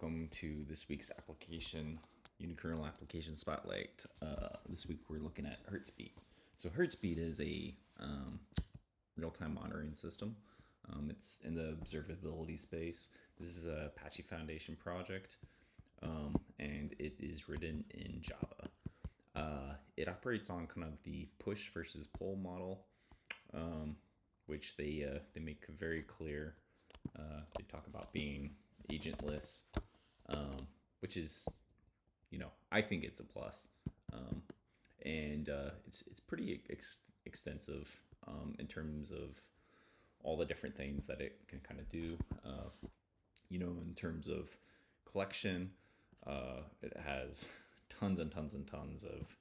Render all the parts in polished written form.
welcome to this week's application, Unikernel application spotlight. This week we're looking at HertzBeat. So HertzBeat is a real-time monitoring system. It's in the observability space. This is a Apache Foundation project, and it is written in Java. It operates on kind of the push versus pull model, which they make very clear. They talk about being agentless, which is, I think it's a plus. And it's pretty extensive in terms of all the different things that it can kind of do. In terms of collection, it has tons and tons and tons of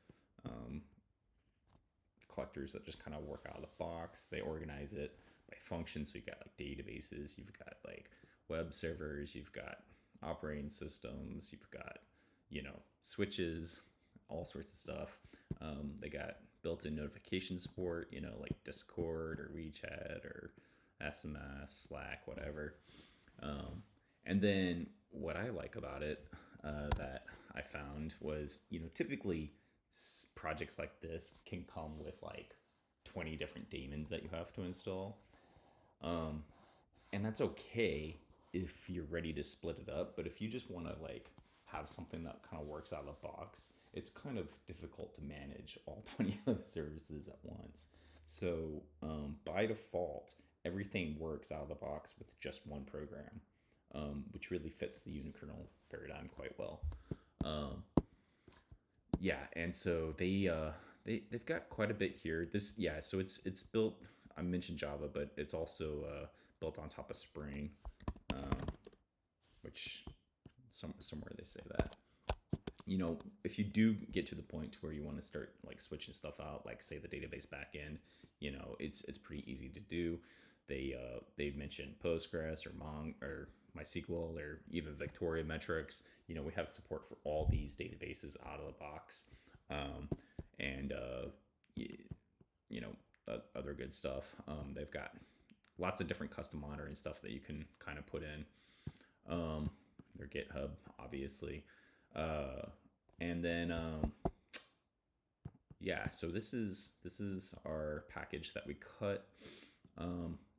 collectors that just kind of work out of the box. They organize it by function. So you've got like databases, you've got like web servers, you've got operating systems, you've got, switches, all sorts of stuff. They got built-in notification support, like Discord or WeChat or SMS, Slack, whatever. And then what I like about it that I found was, typically projects like this can come with like 20 different daemons that you have to install. And that's okay if you're ready to split it up. But if you just want to like have something that kind of works out of the box, it's kind of difficult to manage all 20 of those services at once. So by default, everything works out of the box with just one program, which really fits the Unikernel paradigm quite well. And so they've got quite a bit here. So it's built. I mentioned Java, but it's also built on top of Spring, which somewhere they say that. If you do get to the point where you want to start like switching stuff out, like say the database backend, it's pretty easy to do. They mentioned Postgres or MySQL or even Victoria Metrics. We have support for all these databases out of the box, and other good stuff. They've got lots of different custom monitoring stuff that you can kind of put in. Their GitHub, obviously, and then so this is our package that we cut.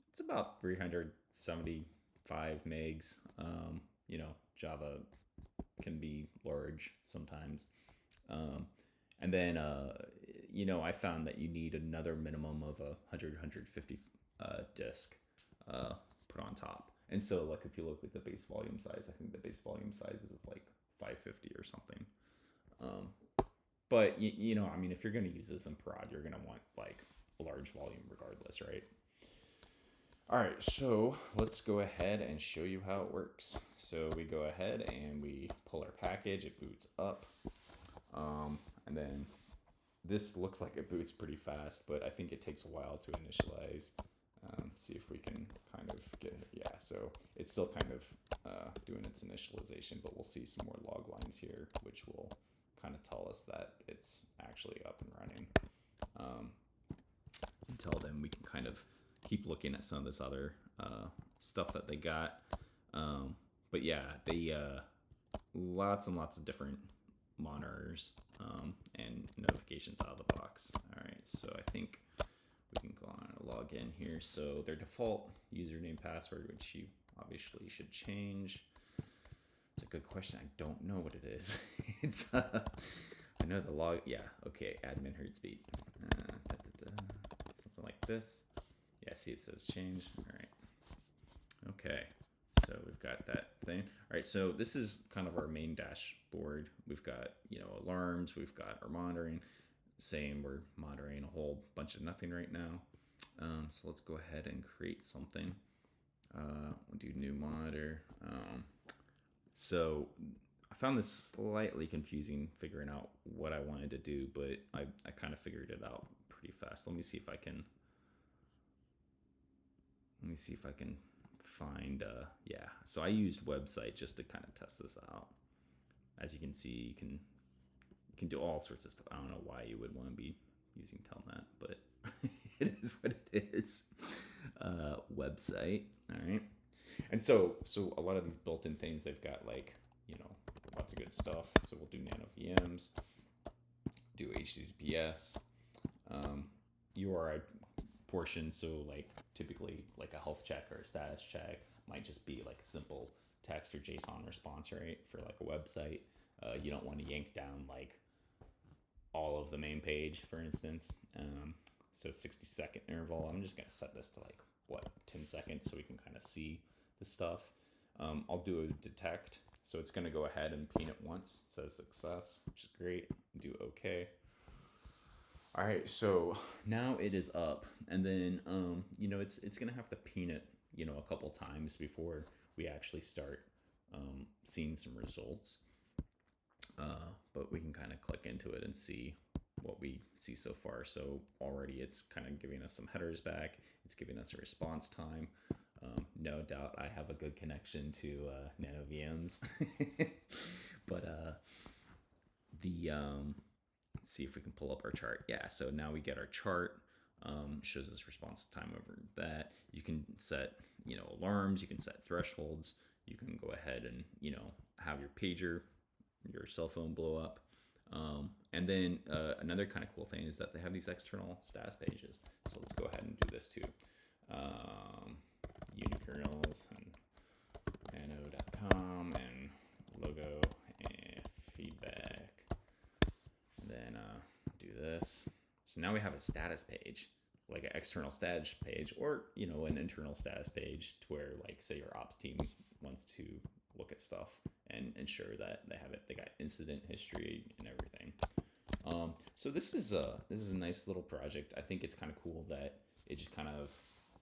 It's about 375 megs. Java can be large sometimes. And then, I found that you need another minimum of 150 disk put on top. And so, like, if you look at the base volume size, I think the base volume size is like 550 or something. But, if you're going to use this in prod, you're going to want, like, a large volume regardless, right? All right, so let's go ahead and show you how it works. So we go ahead and we pull our package. It boots up. And then this looks like it boots pretty fast, but I think it takes a while to initialize. See if we can kind of get it. Yeah, so it's still kind of doing its initialization, but we'll see some more log lines here, which will kind of tell us that it's actually up and running. Until then, we can kind of keep looking at some of this other stuff that they got. But yeah, they lots and lots of different monitors and notifications out of the box. All right, so I think we can go on and log in here. So their default username password, which you obviously should change. It's a good question. I don't know what it is. It's I know the log. Yeah, okay. Admin HertzBeat. Something like this. Yeah, see it says change. All right. Okay. So we've got that thing. All right, so this is kind of our main dashboard. We've got, alarms. We've got our monitoring. Saying we're monitoring a whole bunch of nothing right now. So let's go ahead and create something. We'll do new monitor. So I found this slightly confusing figuring out what I wanted to do, but I kind of figured it out pretty fast. Let me see if I can find, so I used website just to kind of test this out. As you can see, you can do all sorts of stuff. I don't know why you would want to be using Telnet, but it is what it is. Website. All right. And so a lot of these built-in things, they've got like lots of good stuff. So we'll do nano VMs, do HTTPS, URI portion. So like typically like a health check or a status check might just be like a simple text or JSON response, right? For like a website. You don't want to yank down like all of the main page, for instance. So 60-second interval. I'm just gonna set this to like 10 seconds so we can kind of see the stuff. I'll do a detect. So it's going to go ahead and ping it once. It says success, which is great. Do OK. All right, so now it is up. And then, it's going to have to ping it, a couple times before we actually start seeing some results. But we can kind of click into it and see what we see so far. So already it's kind of giving us some headers back. It's giving us a response time. No doubt I have a good connection to nano VMs. But let's see if we can pull up our chart. Yeah, so now we get our chart. Shows us response time over that. You can set, alarms. You can set thresholds. You can go ahead and, have your pager, your cell phone blow up. And then another kind of cool thing is that they have these external status pages. So let's go ahead and do this too. Unikernels and nano.com and logo and feedback. And then do this. So now we have a status page, like an external status page, or an internal status page to where, like, say your ops team wants to look at stuff and ensure that they got incident history and everything. So this is a nice little project. I think it's kind of cool that it just kind of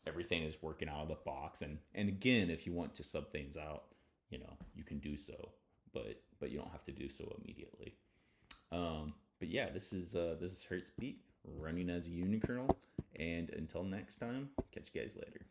everything is working out of the box. And again, if you want to sub things out, you can do so, but you don't have to do so immediately. But yeah, this is HertzBeat running as a Unikernel. And until next time, catch you guys later.